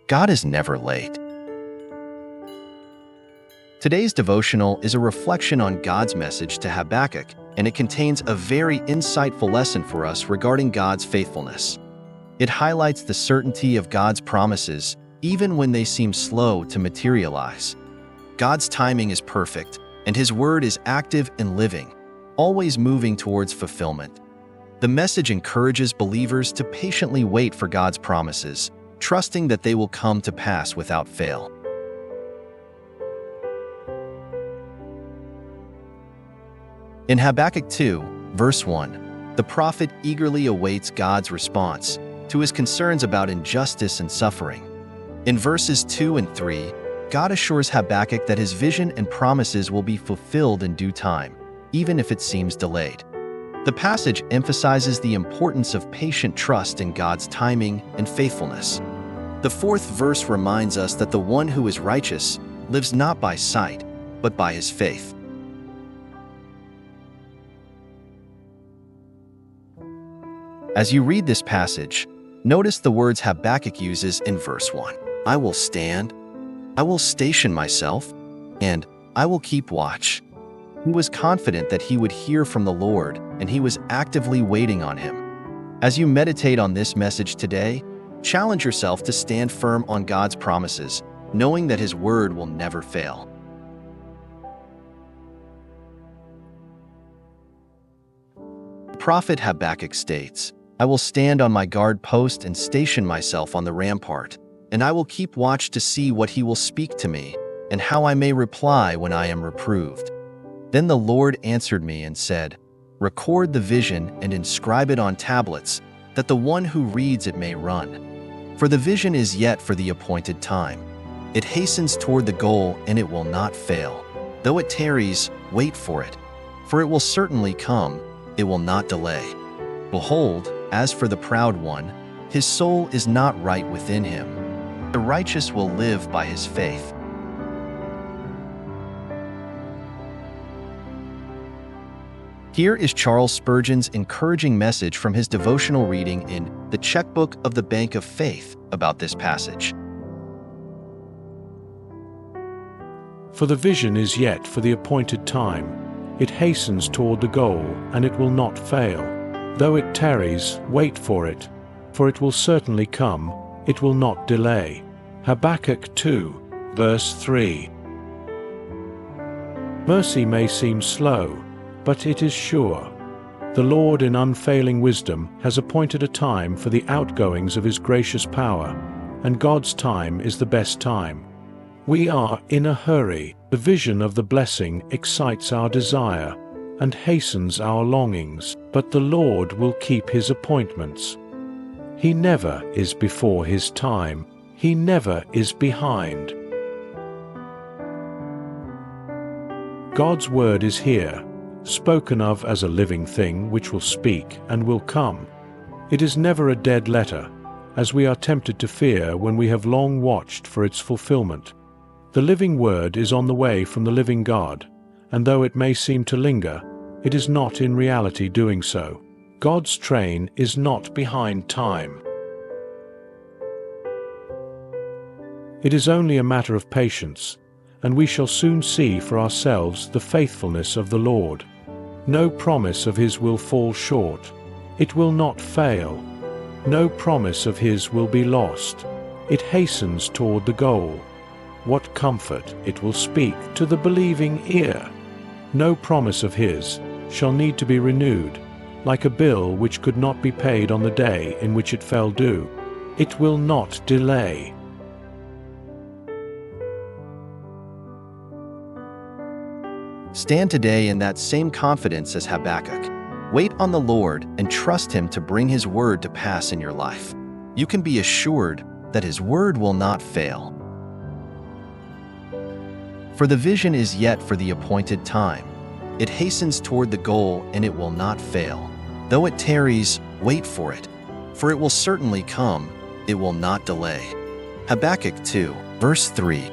God is never late. Today's devotional is a reflection on God's message to Habakkuk, and it contains a very insightful lesson for us regarding God's faithfulness. It highlights the certainty of God's promises, even when they seem slow to materialize. God's timing is perfect, and His word is active and living, always moving towards fulfillment. The message encourages believers to patiently wait for God's promises, trusting that they will come to pass without fail. In Habakkuk 2, verse 1, the prophet eagerly awaits God's response to his concerns about injustice and suffering. In verses 2 and 3, God assures Habakkuk that his vision and promises will be fulfilled in due time, even if it seems delayed. The passage emphasizes the importance of patient trust in God's timing and faithfulness. The fourth verse reminds us that the one who is righteous lives not by sight, but by his faith. As you read this passage, notice the words Habakkuk uses in verse 1. I will stand, I will station myself, and I will keep watch. He was confident that he would hear from the Lord, and he was actively waiting on him. As you meditate on this message today, challenge yourself to stand firm on God's promises, knowing that His word will never fail. The prophet Habakkuk states, I will stand on my guard post and station myself on the rampart, and I will keep watch to see what He will speak to me, and how I may reply when I am reproved. Then the Lord answered me and said, record the vision and inscribe it on tablets, that the one who reads it may run. For the vision is yet for the appointed time. It hastens toward the goal, and it will not fail. Though it tarries, wait for it, for it will certainly come, it will not delay. Behold, as for the proud one, his soul is not right within him. The righteous will live by his faith. Here is Charles Spurgeon's encouraging message from his devotional reading in the Checkbook of the Bank of Faith about this passage. For the vision is yet for the appointed time. It hastens toward the goal, and it will not fail. Though it tarries, wait for it will certainly come, it will not delay. Habakkuk 2, verse 3. Mercy may seem slow, but it is sure. The Lord in unfailing wisdom has appointed a time for the outgoings of His gracious power, and God's time is the best time. We are in a hurry. The vision of the blessing excites our desire and hastens our longings, but the Lord will keep His appointments. He never is before His time. He never is behind. God's word is here, spoken of as a living thing which will speak and will come. It is never a dead letter, as we are tempted to fear when we have long watched for its fulfillment. The living word is on the way from the living God, and though it may seem to linger, it is not in reality doing so. God's train is not behind time. It is only a matter of patience, and we shall soon see for ourselves the faithfulness of the Lord. No promise of His will fall short. It will not fail. No promise of His will be lost. It hastens toward the goal. What comfort it will speak to the believing ear! No promise of His shall need to be renewed, like a bill which could not be paid on the day in which it fell due. It will not delay. Stand today in that same confidence as Habakkuk. Wait on the Lord and trust Him to bring His word to pass in your life. You can be assured that His word will not fail. For the vision is yet for the appointed time. It hastens toward the goal, and it will not fail. Though it tarries, wait for it will certainly come, it will not delay. Habakkuk 2, verse 3.